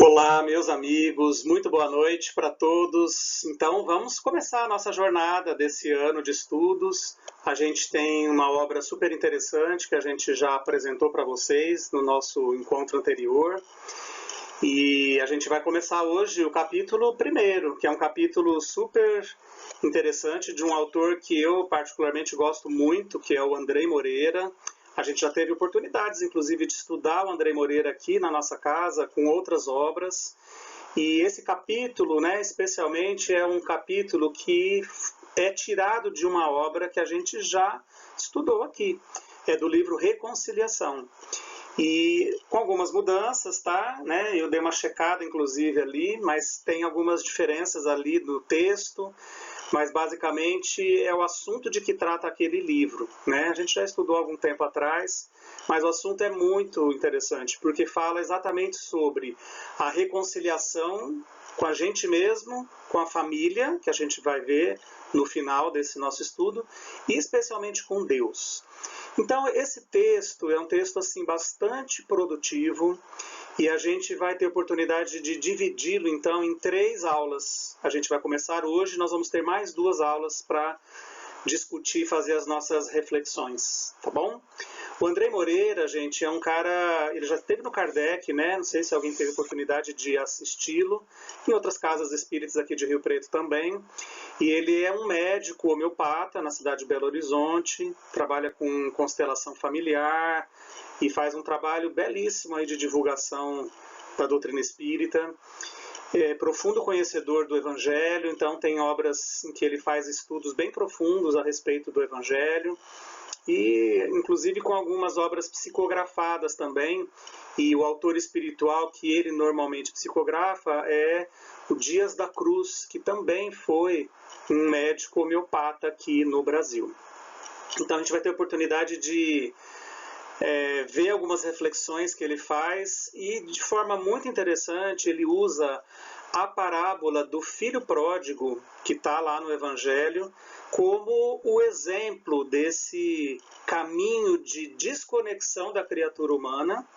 Olá, meus amigos, muito boa noite para todos. Então, vamos começar a nossa jornada desse ano de estudos. A gente tem uma obra super interessante que a gente já apresentou para vocês no nosso encontro anterior. E a gente vai começar hoje o capítulo 1º, que é um capítulo super interessante de um autor que eu particularmente gosto muito, que é o Andrei Moreira. A gente já teve oportunidades, inclusive, de estudar o Andrei Moreira aqui na nossa casa, com outras obras. E esse capítulo, especialmente, é um capítulo que é tirado de uma obra que a gente já estudou aqui. É do livro Reconciliação. E com algumas mudanças, tá? Eu dei uma checada, inclusive, ali, mas tem algumas diferenças ali do texto. Mas basicamente é o assunto de que trata aquele livro, A gente já estudou há algum tempo atrás, mas o assunto é muito interessante, porque fala exatamente sobre a reconciliação com a gente mesmo, com a família, que a gente vai ver no final desse nosso estudo, e especialmente com Deus. Então, esse texto é um texto assim bastante produtivo, e a gente vai ter oportunidade de dividi-lo, então, em 3 aulas. A gente vai começar hoje, nós vamos ter mais 2 aulas para discutir e fazer as nossas reflexões, tá bom? O Andrei Moreira, gente, é um cara, ele já esteve no Kardec, Não sei se alguém teve oportunidade de assisti-lo, em outras casas espíritas aqui de Rio Preto também. E ele é um médico homeopata na cidade de Belo Horizonte, trabalha com constelação familiar e faz um trabalho belíssimo aí de divulgação da doutrina espírita. É profundo conhecedor do Evangelho, então tem obras em que ele faz estudos bem profundos a respeito do Evangelho, e inclusive com algumas obras psicografadas também. E o autor espiritual que ele normalmente psicografa é o Dias da Cruz, que também foi um médico homeopata aqui no Brasil. Então a gente vai ter a oportunidade de ver algumas reflexões que ele faz, e de forma muito interessante ele usa a parábola do filho pródigo, que está lá no Evangelho, como o exemplo desse caminho de desconexão da criatura humana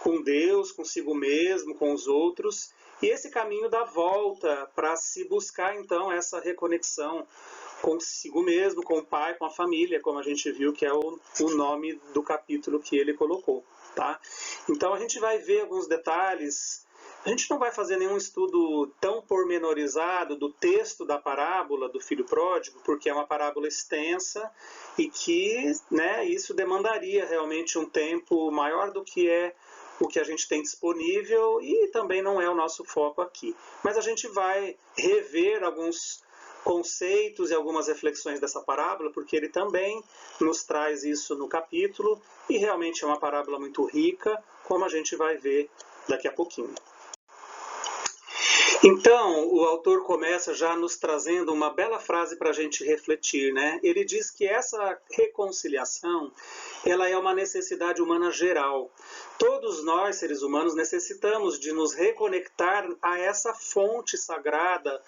com Deus, consigo mesmo, com os outros, e esse caminho da volta para se buscar então essa reconexão consigo mesmo, com o pai, com a família, como a gente viu que é o nome do capítulo que ele colocou, tá? Então a gente vai ver alguns detalhes. A gente não vai fazer nenhum estudo tão pormenorizado do texto da parábola do filho pródigo, porque é uma parábola extensa e que isso demandaria realmente um tempo maior do que é o que a gente tem disponível, e também não é o nosso foco aqui. Mas a gente vai rever alguns conceitos e algumas reflexões dessa parábola, porque ele também nos traz isso no capítulo, e realmente é uma parábola muito rica, como a gente vai ver daqui a pouquinho. Então, o autor começa já nos trazendo uma bela frase para a gente refletir, Ele diz que essa reconciliação, ela é uma necessidade humana geral. Todos nós, seres humanos, necessitamos de nos reconectar a essa fonte sagrada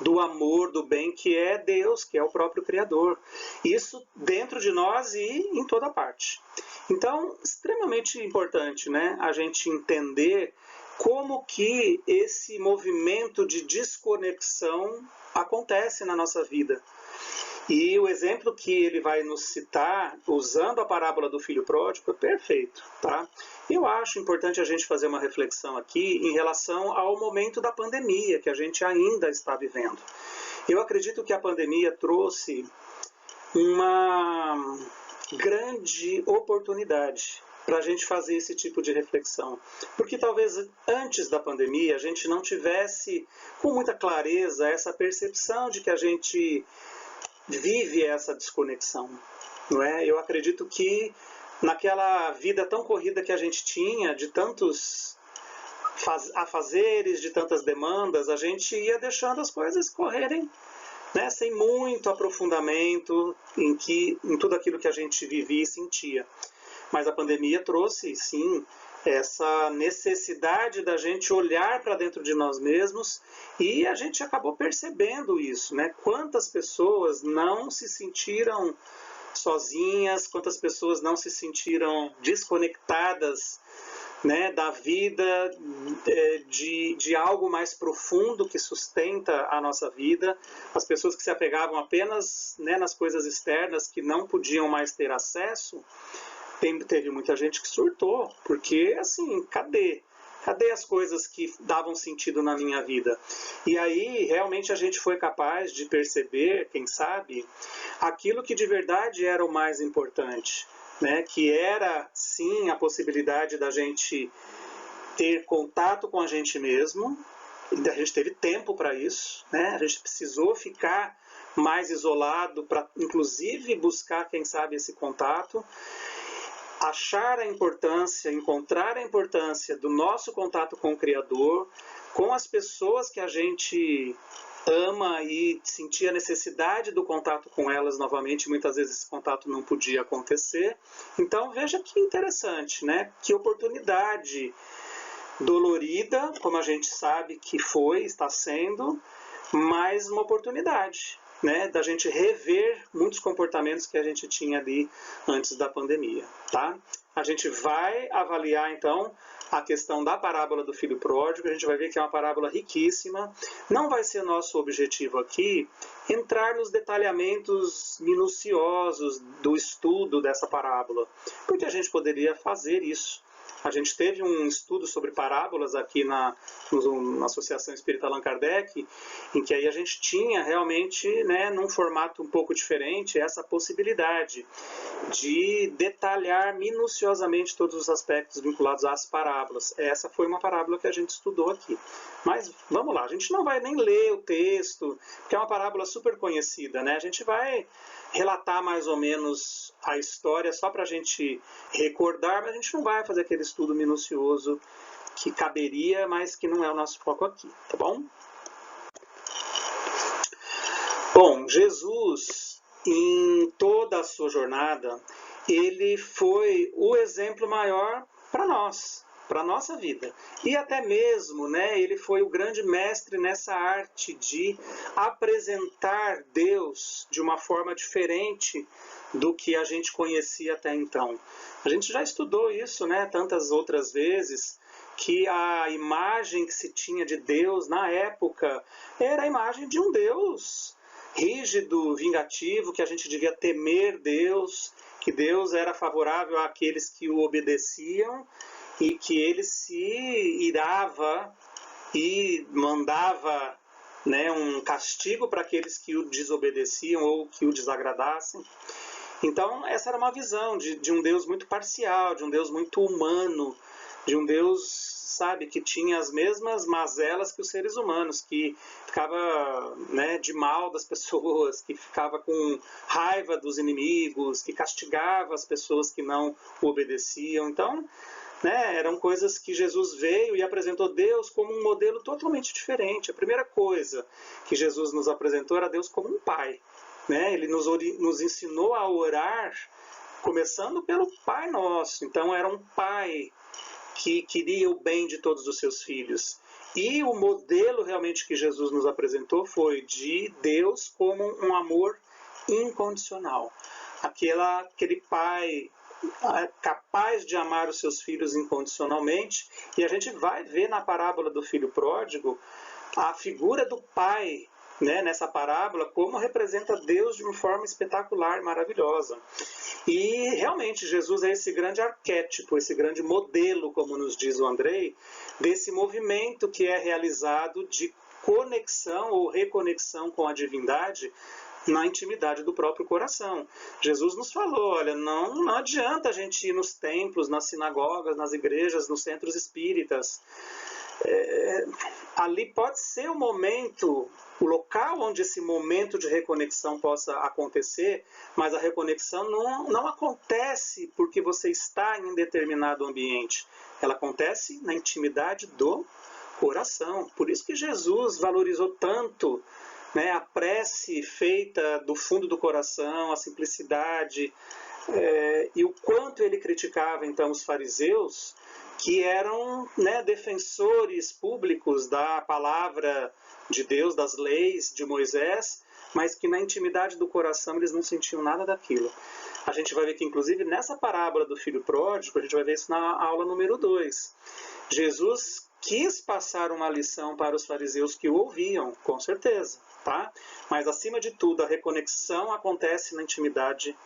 do amor, do bem, que é Deus, que é o próprio Criador. Isso dentro de nós e em toda parte. Então, extremamente importante, a gente entender como que esse movimento de desconexão acontece na nossa vida. E o exemplo que ele vai nos citar, usando a parábola do filho pródigo, é perfeito, tá? Eu acho importante a gente fazer uma reflexão aqui em relação ao momento da pandemia que a gente ainda está vivendo. Eu acredito que a pandemia trouxe uma grande oportunidade para a gente fazer esse tipo de reflexão. Porque talvez antes da pandemia a gente não tivesse com muita clareza essa percepção de que a gente vive essa desconexão, não é? Eu acredito que naquela vida tão corrida que a gente tinha, de tantos afazeres, de tantas demandas, a gente ia deixando as coisas correrem, sem muito aprofundamento em tudo aquilo que a gente vivia e sentia. Mas a pandemia trouxe, sim, essa necessidade da gente olhar para dentro de nós mesmos, e a gente acabou percebendo isso, Quantas pessoas não se sentiram sozinhas, quantas pessoas não se sentiram desconectadas né, da vida, de algo mais profundo que sustenta a nossa vida. As pessoas que se apegavam apenas, né, nas coisas externas, que não podiam mais ter acesso, teve muita gente que surtou, porque assim, cadê as coisas que davam sentido na minha vida? E aí realmente a gente foi capaz de perceber, quem sabe, aquilo que de verdade era o mais importante, né? Que era sim a possibilidade da gente ter contato com a gente mesmo. A gente teve tempo para isso, né? A gente precisou ficar mais isolado para inclusive buscar, quem sabe, esse contato. Achar a importância, encontrar a importância do nosso contato com o Criador, com as pessoas que a gente ama e sentir a necessidade do contato com elas novamente. Muitas vezes esse contato não podia acontecer. Então veja que interessante, né? Que oportunidade dolorida, como a gente sabe que foi, está sendo, mas uma oportunidade, né, da gente rever muitos comportamentos que a gente tinha ali antes da pandemia, tá? A gente vai avaliar, então, a questão da parábola do filho pródigo. A gente vai ver que é uma parábola riquíssima. Não vai ser nosso objetivo aqui entrar nos detalhamentos minuciosos do estudo dessa parábola, porque a gente poderia fazer isso. A gente teve um estudo sobre parábolas aqui na Associação Espírita Allan Kardec, em que aí a gente tinha realmente, né, num formato um pouco diferente, essa possibilidade de detalhar minuciosamente todos os aspectos vinculados às parábolas. Essa foi uma parábola que a gente estudou aqui. Mas vamos lá, a gente não vai nem ler o texto, porque é uma parábola super conhecida, né? A gente vai relatar mais ou menos a história só para a gente recordar, mas a gente não vai fazer aquele estudo minucioso que caberia, mas que não é o nosso foco aqui, tá bom? Bom, Jesus, em toda a sua jornada, ele foi o exemplo maior para nós, para a nossa vida. E até mesmo, né, ele foi o grande mestre nessa arte de apresentar Deus de uma forma diferente do que a gente conhecia até então. A gente já estudou isso, né, tantas outras vezes, que a imagem que se tinha de Deus na época era a imagem de um Deus rígido, vingativo, que a gente devia temer Deus, que Deus era favorável àqueles que o obedeciam, e que ele se irava e mandava, né, um castigo para aqueles que o desobedeciam ou que o desagradassem. Então essa era uma visão de um Deus muito parcial, de um Deus muito humano, de um Deus, sabe, que tinha as mesmas mazelas que os seres humanos, que ficava, né, de mal das pessoas, que ficava com raiva dos inimigos, que castigava as pessoas que não o obedeciam. Então, né, eram coisas que Jesus veio e apresentou Deus como um modelo totalmente diferente. A primeira coisa que Jesus nos apresentou era Deus como um pai, né? Ele nos ensinou a orar começando pelo Pai Nosso. Então era um pai que queria o bem de todos os seus filhos. E o modelo realmente que Jesus nos apresentou foi de Deus como um amor incondicional. Aquele pai capaz de amar os seus filhos incondicionalmente. E a gente vai ver na parábola do filho pródigo a figura do pai, né, nessa parábola, como representa Deus de uma forma espetacular e maravilhosa. E realmente Jesus é esse grande arquétipo, esse grande modelo, como nos diz o Andrei, desse movimento que é realizado de conexão ou reconexão com a divindade na intimidade do próprio coração. Jesus nos falou, olha, não adianta a gente ir nos templos, nas sinagogas, nas igrejas, nos centros espíritas. Ali pode ser o momento, o local onde esse momento de reconexão possa acontecer, mas a reconexão não acontece porque você está em um determinado ambiente. Ela acontece na intimidade do coração. Por isso que Jesus valorizou tanto, né, a prece feita do fundo do coração, a simplicidade, e o quanto ele criticava então os fariseus, que eram, né, defensores públicos da palavra de Deus, das leis de Moisés, mas que na intimidade do coração eles não sentiam nada daquilo. A gente vai ver que, inclusive, nessa parábola do filho pródigo, a gente vai ver isso na aula número 2. Jesus quis passar uma lição para os fariseus que o ouviam, com certeza, tá? Mas, acima de tudo, a reconexão acontece na intimidade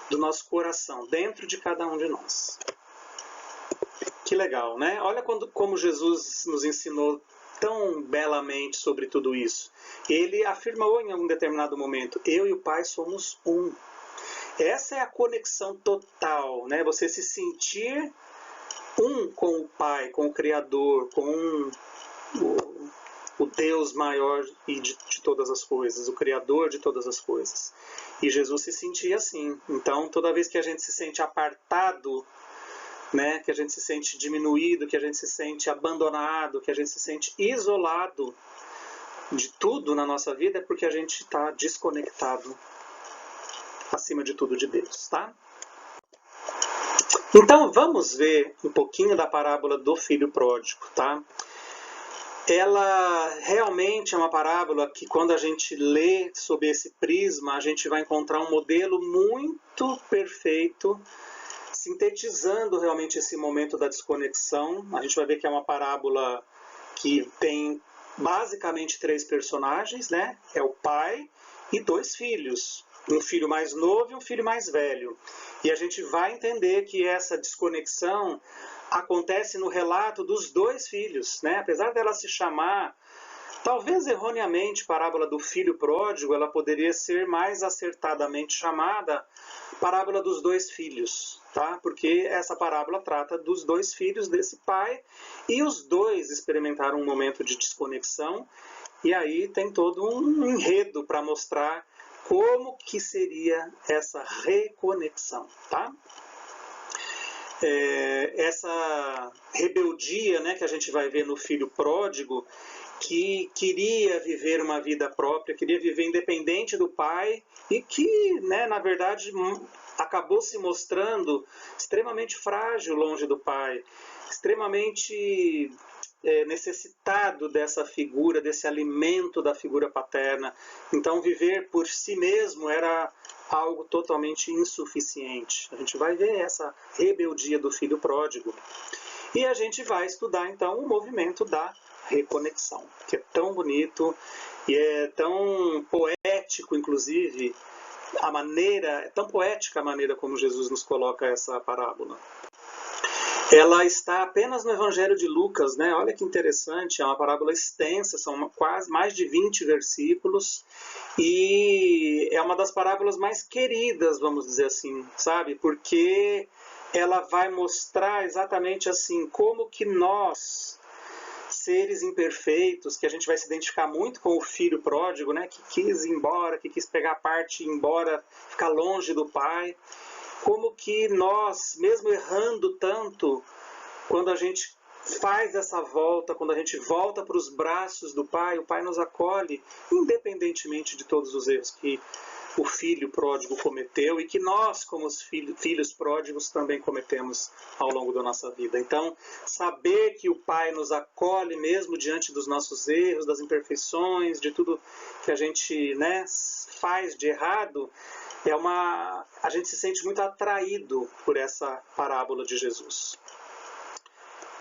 do nosso coração, dentro de cada um de nós. Que legal, né? Olha como Jesus nos ensinou tão belamente sobre tudo isso. Ele afirmou em um determinado momento: eu e o Pai somos um. Essa é a conexão total, né? Você se sentir um com o Pai, com o Criador, com o Deus maior e de todas as coisas, o Criador de todas as coisas. E Jesus se sentia assim. Então, toda vez que a gente se sente apartado, né, que a gente se sente diminuído, que a gente se sente abandonado, que a gente se sente isolado de tudo na nossa vida, é porque a gente está desconectado, acima de tudo, de Deus, tá? Então, vamos ver um pouquinho da parábola do filho pródigo, tá? Ela realmente é uma parábola que, quando a gente lê sob esse prisma, a gente vai encontrar um modelo muito perfeito, sintetizando realmente esse momento da desconexão. A gente vai ver que é uma parábola que tem basicamente 3 personagens, né? É o pai e 2 filhos. Um filho mais novo e um filho mais velho. E a gente vai entender que essa desconexão acontece no relato dos 2 filhos, né? Apesar dela se chamar, talvez erroneamente, parábola do filho pródigo, ela poderia ser mais acertadamente chamada parábola dos 2 filhos, tá? Porque essa parábola trata dos 2 filhos desse pai, e os 2 experimentaram um momento de desconexão, e aí tem todo um enredo para mostrar como que seria essa reconexão, tá? Essa rebeldia, né, que a gente vai ver no filho pródigo, que queria viver uma vida própria, queria viver independente do pai, e que, né, na verdade, acabou se mostrando extremamente frágil longe do pai, extremamente necessitado dessa figura, desse alimento da figura paterna. Então, viver por si mesmo era algo totalmente insuficiente. A gente vai ver essa rebeldia do filho pródigo. E a gente vai estudar, então, o movimento da reconexão, que é tão bonito e é tão poético, inclusive, é tão poética a maneira como Jesus nos coloca essa parábola. Ela está apenas no Evangelho de Lucas, né? Olha que interessante, é uma parábola extensa, são quase mais de 20 versículos, e é uma das parábolas mais queridas, vamos dizer assim, sabe? Porque ela vai mostrar exatamente assim, como que nós, seres imperfeitos, que a gente vai se identificar muito com o filho pródigo, né? Que quis ir embora, que quis pegar a parte e ir embora, ficar longe do pai. Como que nós, mesmo errando tanto, quando a gente faz essa volta, quando a gente volta para os braços do Pai, o Pai nos acolhe, independentemente de todos os erros que o filho pródigo cometeu e que nós, como os filhos pródigos, também cometemos ao longo da nossa vida. Então, saber que o Pai nos acolhe mesmo diante dos nossos erros, das imperfeições, de tudo que a gente, né, faz de errado, a gente se sente muito atraído por essa parábola de Jesus.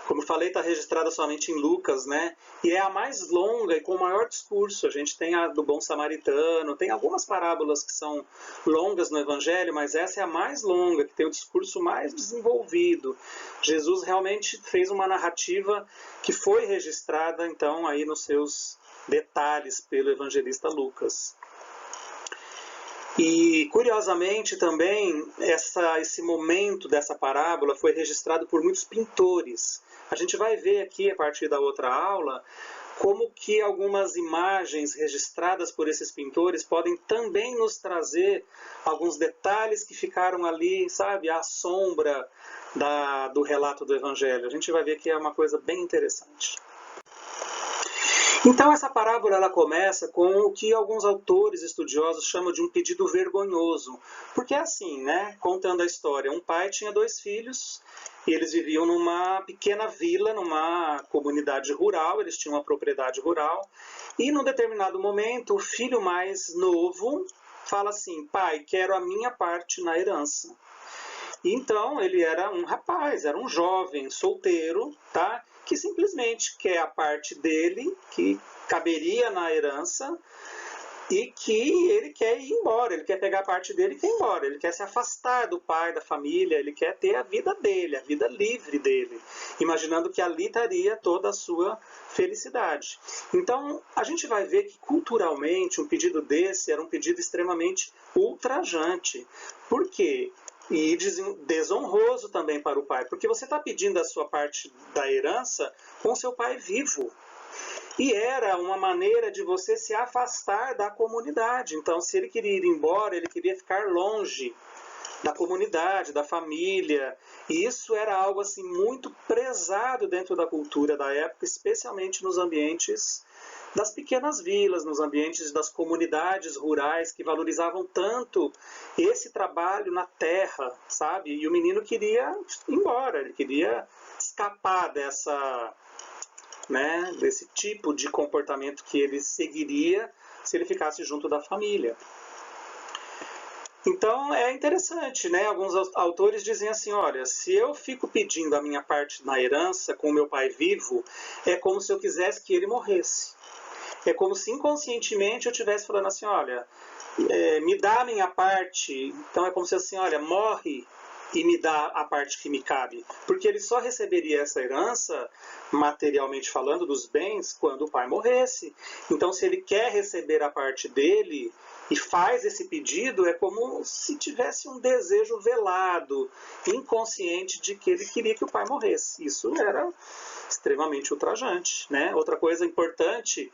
Como eu falei, está registrada somente em Lucas, né? E é a mais longa e com o maior discurso. A gente tem a do bom samaritano, tem algumas parábolas que são longas no Evangelho, mas essa é a mais longa, que tem o discurso mais desenvolvido. Jesus realmente fez uma narrativa que foi registrada, então, aí nos seus detalhes pelo evangelista Lucas. E, curiosamente, também, esse momento dessa parábola foi registrado por muitos pintores. A gente vai ver aqui, a partir da outra aula, como que algumas imagens registradas por esses pintores podem também nos trazer alguns detalhes que ficaram ali, sabe, à sombra do relato do Evangelho. A gente vai ver que é uma coisa bem interessante. Então, essa parábola ela começa com o que alguns autores estudiosos chamam de um pedido vergonhoso. Porque é assim, né? Contando a história, um pai tinha 2 filhos e eles viviam numa pequena vila, numa comunidade rural, eles tinham uma propriedade rural. E, num determinado momento, o filho mais novo fala assim: pai, quero a minha parte na herança. Então ele era um rapaz, era um jovem solteiro, tá? Que simplesmente quer a parte dele, que caberia na herança, e que ele quer ir embora, ele quer pegar a parte dele e quer ir embora, ele quer se afastar do pai, da família, ele quer ter a vida dele, a vida livre dele, imaginando que ali estaria toda a sua felicidade. Então, a gente vai ver que culturalmente um pedido desse era um pedido extremamente ultrajante. Por quê? E desonroso também para o pai, porque você está pedindo a sua parte da herança com seu pai vivo. E era uma maneira de você se afastar da comunidade. Então, se ele queria ir embora, ele queria ficar longe da comunidade, da família. E isso era algo assim muito prezado dentro da cultura da época, especialmente nos ambientes das pequenas vilas, nos ambientes das comunidades rurais que valorizavam tanto esse trabalho na terra, sabe? E o menino queria ir embora, ele queria escapar desse tipo de comportamento que ele seguiria se ele ficasse junto da família. Então é interessante, né? Alguns autores dizem assim: olha, se eu fico pedindo a minha parte na herança com o meu pai vivo, é como se eu quisesse que ele morresse. É como se inconscientemente eu estivesse falando assim: olha, me dá a minha parte. Então é como se assim: olha, morre e me dá a parte que me cabe. Porque ele só receberia essa herança, materialmente falando, dos bens, quando o pai morresse. Então, se ele quer receber a parte dele e faz esse pedido, é como se tivesse um desejo velado, inconsciente, de que ele queria que o pai morresse. Isso era extremamente ultrajante, né? Outra coisa importante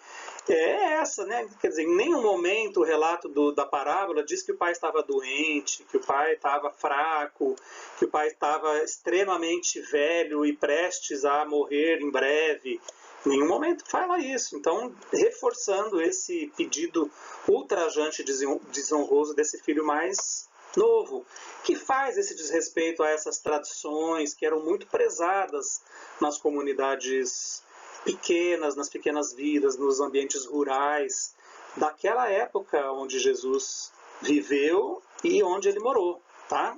é essa, né? Quer dizer, em nenhum momento o relato da parábola diz que o pai estava doente, que o pai estava fraco, que o pai estava extremamente velho e prestes a morrer em breve. Em nenhum momento fala isso. Então, reforçando esse pedido ultrajante e desonroso desse filho mais novo, que faz esse desrespeito a essas tradições que eram muito prezadas nas comunidades pequenas, nas pequenas vilas, nos ambientes rurais daquela época onde Jesus viveu e onde ele morou, tá?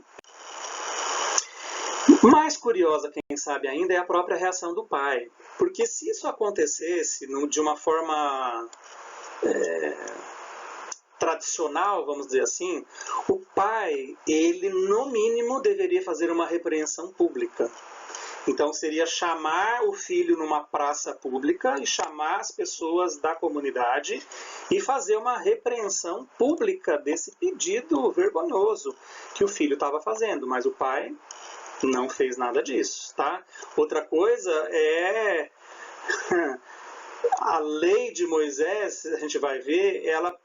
Mais curiosa, quem sabe ainda, é a própria reação do pai, porque se isso acontecesse de uma forma tradicional, vamos dizer assim, o pai, ele no mínimo deveria fazer uma repreensão pública. Então seria chamar o filho numa praça pública e chamar as pessoas da comunidade e fazer uma repreensão pública desse pedido vergonhoso que o filho estava fazendo, mas o pai não fez nada disso, tá? Outra coisa é a lei de Moisés, a gente vai ver, ela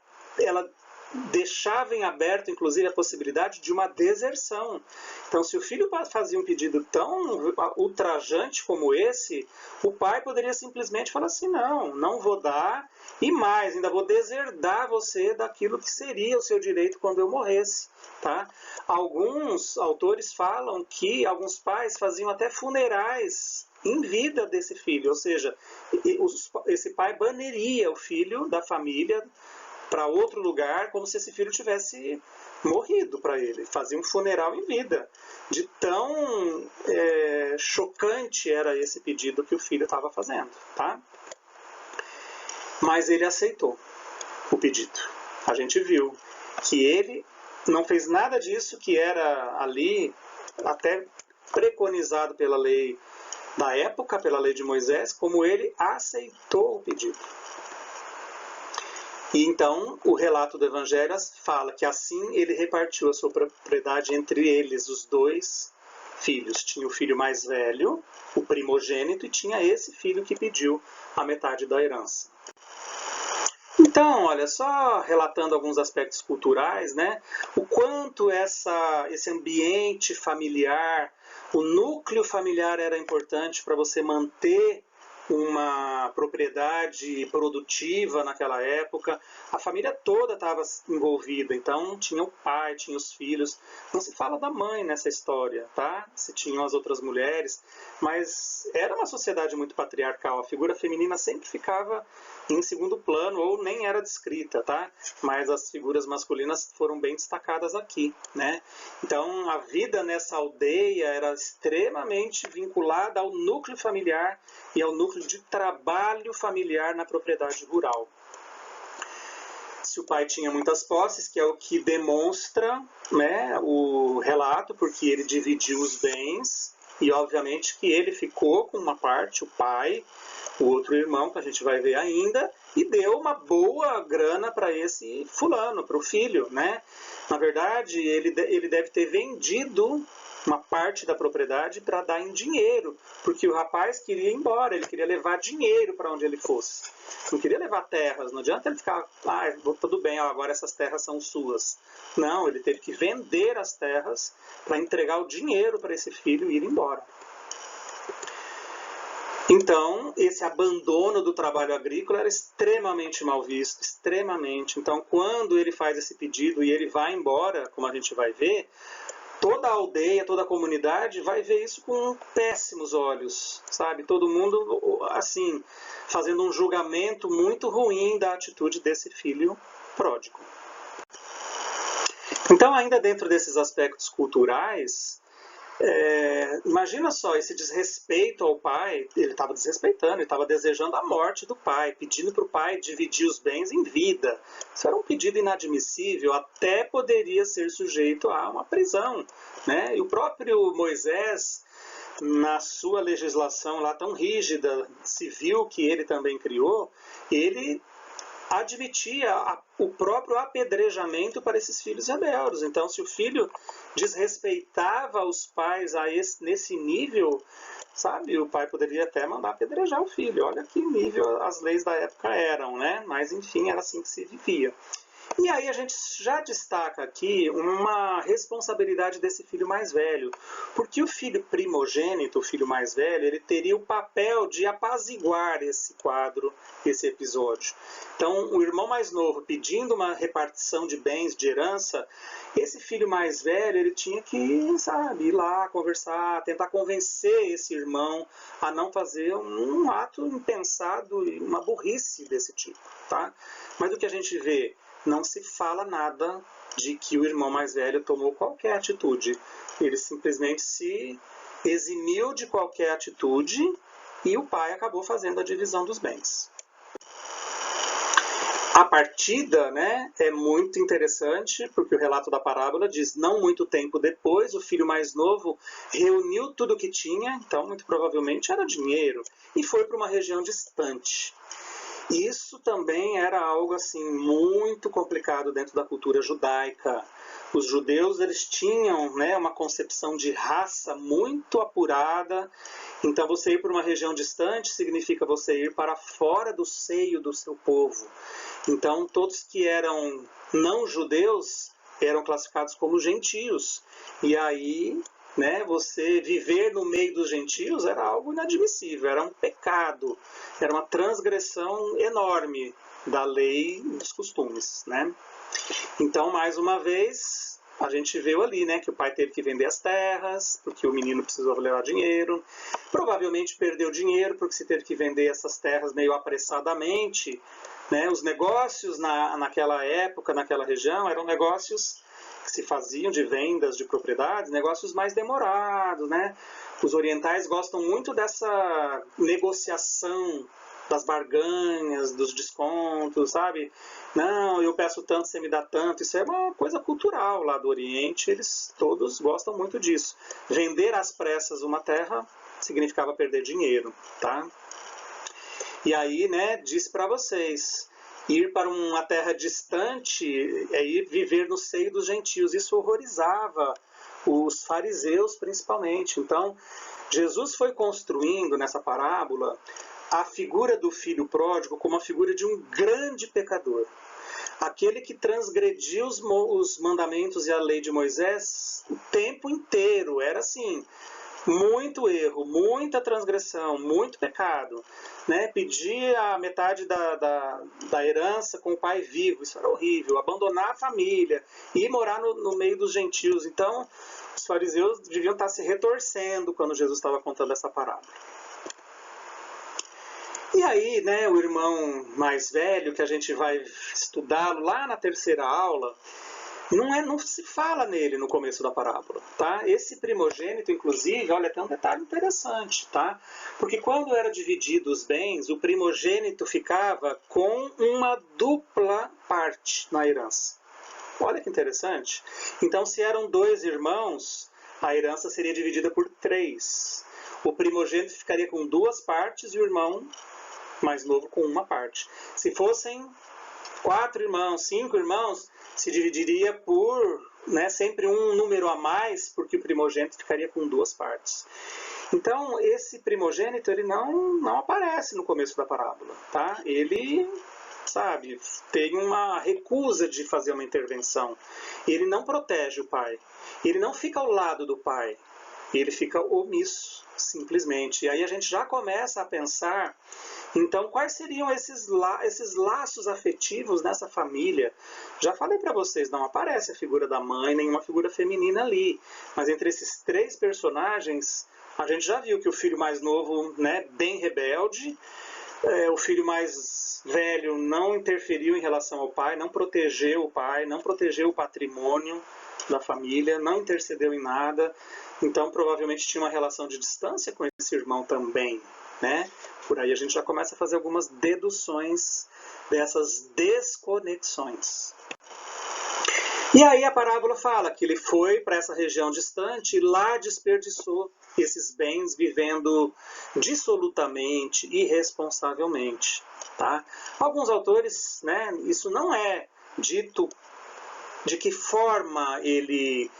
deixava em aberto, inclusive, a possibilidade de uma deserção. Então, se o filho fazia um pedido tão ultrajante como esse, o pai poderia simplesmente falar assim: não vou dar, e mais, ainda vou deserdar você daquilo que seria o seu direito quando eu morresse. Tá? Alguns autores falam que alguns pais faziam até funerais em vida desse filho, ou seja, esse pai baneria o filho da família para outro lugar, como se esse filho tivesse morrido para ele. Fazia um funeral em vida. De tão chocante era esse pedido que o filho estava fazendo. Tá? Mas ele aceitou o pedido. A gente viu que ele não fez nada disso que era ali até preconizado pela lei da época, pela lei de Moisés, como ele aceitou o pedido. E então o relato do Evangelho fala que assim ele repartiu a sua propriedade entre eles, os dois filhos. Tinha o filho mais velho, o primogênito, e tinha esse filho que pediu a metade da herança. Então, olha, só relatando alguns aspectos culturais, né? O quanto esse ambiente familiar, o núcleo familiar era importante para você manter uma propriedade produtiva naquela época, a família toda estava envolvida, então tinha o pai, tinha os filhos, não se fala da mãe nessa história, tá? Se tinham as outras mulheres, mas era uma sociedade muito patriarcal, a figura feminina sempre ficava em segundo plano ou nem era descrita, tá? Mas as figuras masculinas foram bem destacadas aqui, né? Então a vida nessa aldeia era extremamente vinculada ao núcleo familiar e ao núcleo de trabalho familiar na propriedade rural. Se o pai tinha muitas posses, que é o que demonstra, né, o relato, porque ele dividiu os bens e obviamente que ele ficou com uma parte, o pai, o outro irmão, que a gente vai ver ainda, e deu uma boa grana para esse fulano, para o filho, né? Na verdade, ele deve ter vendido uma parte da propriedade para dar em dinheiro, porque o rapaz queria ir embora, ele queria levar dinheiro para onde ele fosse. Não queria levar terras, não adianta ele ficar, tudo bem, agora essas terras são suas. Não, ele teve que vender as terras para entregar o dinheiro para esse filho ir embora. Então, esse abandono do trabalho agrícola era extremamente mal visto, extremamente. Então, quando ele faz esse pedido e ele vai embora, como a gente vai ver, toda a aldeia, toda a comunidade vai ver isso com péssimos olhos, sabe? Todo mundo, assim, fazendo um julgamento muito ruim da atitude desse filho pródigo. Então, ainda dentro desses aspectos culturais, imagina só, esse desrespeito ao pai, ele estava desrespeitando, ele estava desejando a morte do pai, pedindo para o pai dividir os bens em vida. Isso era um pedido inadmissível, até poderia ser sujeito a uma prisão, né? E o próprio Moisés, na sua legislação lá tão rígida, civil, que ele também criou, ele admitia o próprio apedrejamento para esses filhos rebeldes. Então, se o filho desrespeitava os pais nesse nível, sabe, o pai poderia até mandar apedrejar o filho. Olha que nível as leis da época eram, né? Mas, enfim, era assim que se vivia. E aí a gente já destaca aqui uma responsabilidade desse filho mais velho, porque o filho primogênito, o filho mais velho, ele teria o papel de apaziguar esse quadro, esse episódio. Então, o irmão mais novo pedindo uma repartição de bens, de herança, esse filho mais velho, ele tinha que, sabe, ir lá conversar, tentar convencer esse irmão a não fazer um ato impensado e uma burrice desse tipo, tá? Mas o que a gente vê, não se fala nada de que o irmão mais velho tomou qualquer atitude. Ele simplesmente se eximiu de qualquer atitude e o pai acabou fazendo a divisão dos bens. A partida, né, é muito interessante, porque o relato da parábola diz, não muito tempo depois, o filho mais novo reuniu tudo o que tinha, então muito provavelmente era dinheiro, e foi para uma região distante. Isso também era algo assim muito complicado dentro da cultura judaica. Os judeus, eles tinham, né, uma concepção de raça muito apurada. Então você ir para uma região distante significa você ir para fora do seio do seu povo. Então todos que eram não judeus eram classificados como gentios. E aí, né, você viver no meio dos gentios era algo inadmissível, era um pecado, era uma transgressão enorme da lei e dos costumes, né? Então, mais uma vez, a gente viu ali, né, que o pai teve que vender as terras, porque o menino precisou levar dinheiro, provavelmente perdeu dinheiro, porque se teve que vender essas terras meio apressadamente, né? Os negócios naquela época, naquela região, eram negócios que se faziam de vendas de propriedades, negócios mais demorados, né? Os orientais gostam muito dessa negociação, das barganhas, dos descontos, sabe? Não, eu peço tanto, você me dá tanto. Isso é uma coisa cultural lá do Oriente, eles todos gostam muito disso. Vender às pressas uma terra significava perder dinheiro, tá? E aí, né, disse para vocês, ir para uma terra distante é ir viver no seio dos gentios. Isso horrorizava os fariseus, principalmente. Então, Jesus foi construindo nessa parábola a figura do filho pródigo como a figura de um grande pecador. Aquele que transgrediu os mandamentos e a lei de Moisés o tempo inteiro. Era assim, muito erro, muita transgressão, muito pecado, né? Pedir a metade da herança com o pai vivo, isso era horrível. Abandonar a família e morar no meio dos gentios. Então, os fariseus deviam estar se retorcendo quando Jesus estava contando essa parábola. E aí, né, o irmão mais velho, que a gente vai estudá-lo lá na terceira aula, não se fala nele no começo da parábola, tá? Esse primogênito, inclusive, olha, tem um detalhe interessante, tá? Porque quando era dividido os bens, o primogênito ficava com uma dupla parte na herança. Olha que interessante. Então, se eram 2 irmãos, a herança seria dividida por 3. O primogênito ficaria com 2 partes e o irmão mais novo com uma parte. Se fossem 4 irmãos, 5 irmãos, se dividiria por, né, sempre um número a mais, porque o primogênito ficaria com 2 partes. Então, esse primogênito, ele não aparece no começo da parábola, tá? Ele, sabe, tem uma recusa de fazer uma intervenção. Ele não protege o pai. Ele não fica ao lado do pai. Ele fica omisso, simplesmente. E aí a gente já começa a pensar, então, quais seriam esses laços afetivos nessa família? Já falei para vocês, não aparece a figura da mãe, nenhuma figura feminina ali. Mas entre esses 3 personagens, a gente já viu que o filho mais novo, né, bem rebelde, o filho mais velho não interferiu em relação ao pai, não protegeu o pai, não protegeu o patrimônio da família, não intercedeu em nada. Então, provavelmente tinha uma relação de distância com esse irmão também, né? Por aí a gente já começa a fazer algumas deduções dessas desconexões. E aí a parábola fala que ele foi para essa região distante e lá desperdiçou esses bens vivendo dissolutamente, irresponsavelmente. Tá? Alguns autores, né, isso não é dito de que forma ele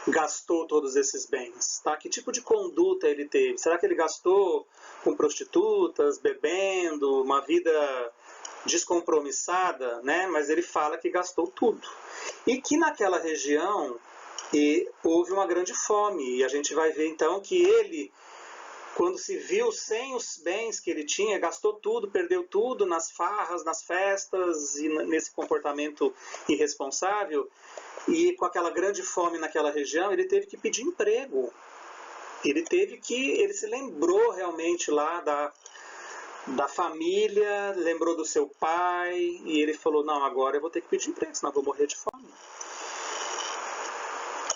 gastou todos esses bens, tá? Que tipo de conduta ele teve? Será que ele gastou com prostitutas, bebendo, uma vida descompromissada, né? Mas ele fala que gastou tudo. E que naquela região houve uma grande fome. E a gente vai ver então que ele, quando se viu sem os bens que ele tinha, gastou tudo, perdeu tudo nas farras, nas festas e nesse comportamento irresponsável. E com aquela grande fome naquela região, ele teve que pedir emprego. Ele se lembrou realmente lá da família, lembrou do seu pai, e ele falou, não, agora eu vou ter que pedir emprego, senão eu vou morrer de fome.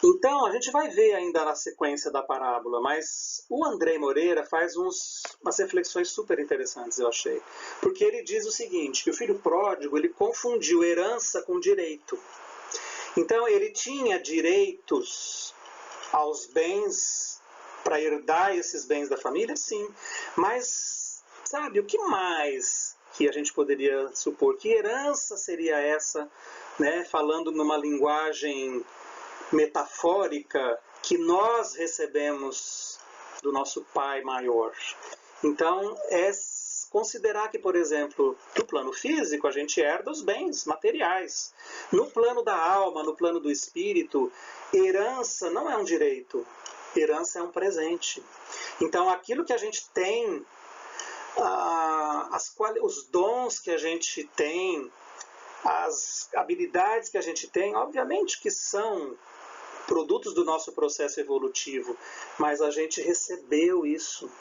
Então, a gente vai ver ainda na sequência da parábola, mas o Andrei Moreira faz umas reflexões super interessantes, eu achei. Porque ele diz o seguinte, que o filho pródigo, ele confundiu herança com direito. Então, ele tinha direitos aos bens, para herdar esses bens da família, sim. Mas, sabe, o que mais que a gente poderia supor? Que herança seria essa, né? Falando numa linguagem metafórica, que nós recebemos do nosso Pai maior. Então, é considerar que, por exemplo, no plano físico, a gente herda os bens materiais. No plano da alma, no plano do espírito, herança não é um direito, herança é um presente. Então, aquilo que a gente tem, os dons que a gente tem, as habilidades que a gente tem, obviamente que são produtos do nosso processo evolutivo, mas a gente recebeu isso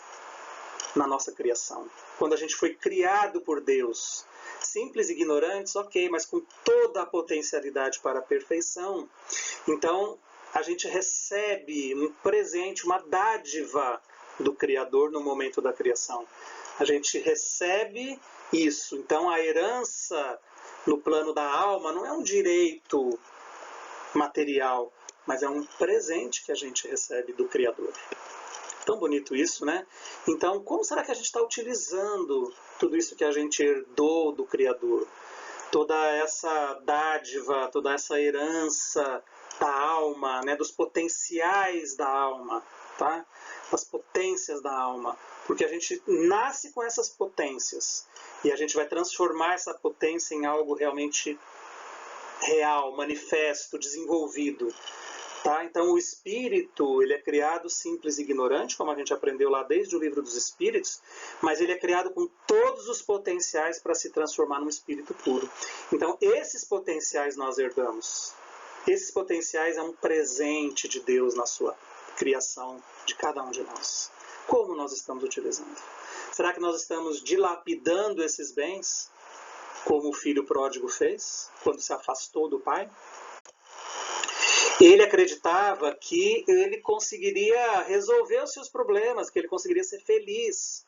na nossa criação. Quando a gente foi criado por Deus, simples e ignorantes, ok, mas com toda a potencialidade para a perfeição, então a gente recebe um presente, uma dádiva do Criador no momento da criação. A gente recebe isso. Então a herança no plano da alma não é um direito material, mas é um presente que a gente recebe do Criador. Tão bonito isso, né? Então, como será que a gente está utilizando tudo isso que a gente herdou do Criador? Toda essa dádiva, toda essa herança da alma, né? Dos potenciais da alma, tá? Das potências da alma. Porque a gente nasce com essas potências e a gente vai transformar essa potência em algo realmente real, manifesto, desenvolvido. Tá? Então o espírito, ele é criado simples e ignorante, como a gente aprendeu lá desde o livro dos espíritos, mas ele é criado com todos os potenciais para se transformar num espírito puro. Então esses potenciais nós herdamos. Esses potenciais é um presente de Deus na sua criação de cada um de nós. Como nós estamos utilizando? Será que nós estamos dilapidando esses bens, como o filho pródigo fez, quando se afastou do pai? Ele acreditava que ele conseguiria resolver os seus problemas, que ele conseguiria ser feliz,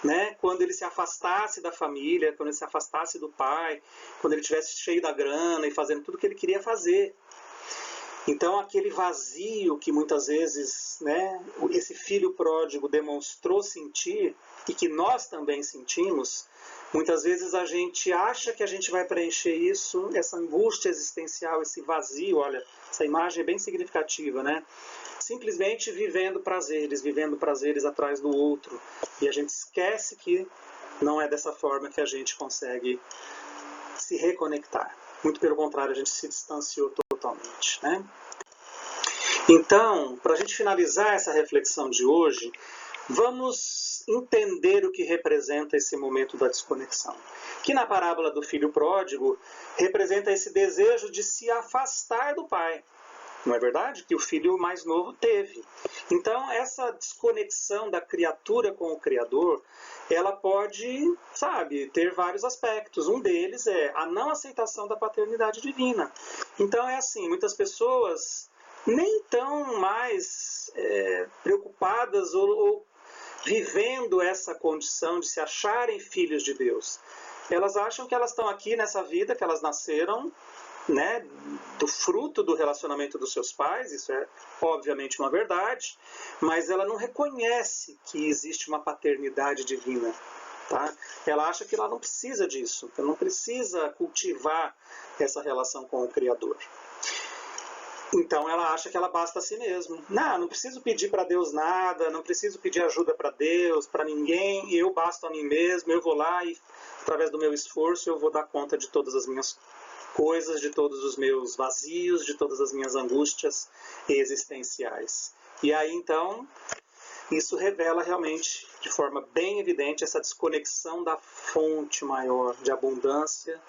né? Quando ele se afastasse da família, quando ele se afastasse do pai, quando ele estivesse cheio da grana e fazendo tudo o que ele queria fazer. Então aquele vazio que muitas vezes, né, esse filho pródigo demonstrou sentir, e que nós também sentimos, muitas vezes a gente acha que a gente vai preencher isso, essa angústia existencial, esse vazio, olha, essa imagem é bem significativa, né? Simplesmente vivendo prazeres atrás do outro. E a gente esquece que não é dessa forma que a gente consegue se reconectar. Muito pelo contrário, a gente se distanciou totalmente, né? Então, para a gente finalizar essa reflexão de hoje, vamos entender o que representa esse momento da desconexão. Que na parábola do filho pródigo representa esse desejo de se afastar do pai. Não é verdade? Que o filho mais novo teve. Então, essa desconexão da criatura com o Criador, ela pode, ter vários aspectos. Um deles é a não aceitação da paternidade divina. Então, é assim, muitas pessoas nem estão mais preocupadas ou vivendo essa condição de se acharem filhos de Deus. Elas acham que elas estão aqui nessa vida, que elas nasceram, né, do fruto do relacionamento dos seus pais, isso é obviamente uma verdade, mas ela não reconhece que existe uma paternidade divina. Tá? Ela acha que ela não precisa disso, que ela não precisa cultivar essa relação com o Criador. Então ela acha que ela basta a si mesma. Não preciso pedir para Deus nada, não preciso pedir ajuda para Deus, para ninguém, eu basto a mim mesmo, eu vou lá e através do meu esforço eu vou dar conta de todas as minhas coisas, de todos os meus vazios, de todas as minhas angústias existenciais. E aí então, isso revela realmente, de forma bem evidente, essa desconexão da fonte maior de abundância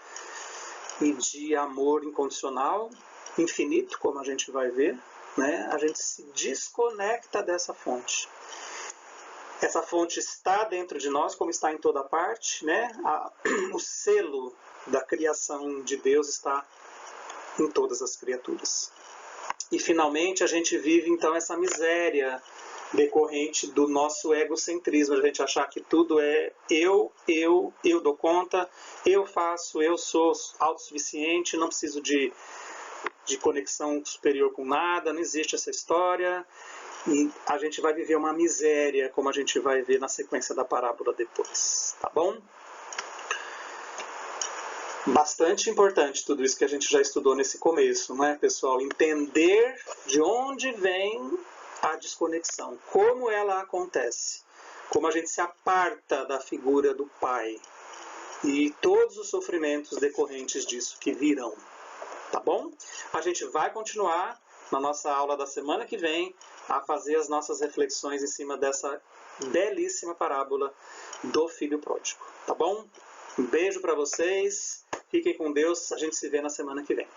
e de amor incondicional, infinito, como a gente vai ver, né? A gente se desconecta dessa fonte. Essa fonte está dentro de nós, como está em toda parte, né? O selo da criação de Deus está em todas as criaturas. E finalmente a gente vive então essa miséria decorrente do nosso egocentrismo, a gente achar que tudo é eu dou conta, eu faço, eu sou autossuficiente, não preciso de conexão superior com nada, não existe essa história. E a gente vai viver uma miséria, como a gente vai ver na sequência da parábola depois, tá bom? Bastante importante tudo isso que a gente já estudou nesse começo, não é, pessoal? Entender de onde vem a desconexão, como ela acontece, como a gente se aparta da figura do Pai e todos os sofrimentos decorrentes disso que virão, tá bom? A gente vai continuar na nossa aula da semana que vem a fazer as nossas reflexões em cima dessa belíssima parábola do filho pródigo, tá bom? Um beijo para vocês, fiquem com Deus, a gente se vê na semana que vem.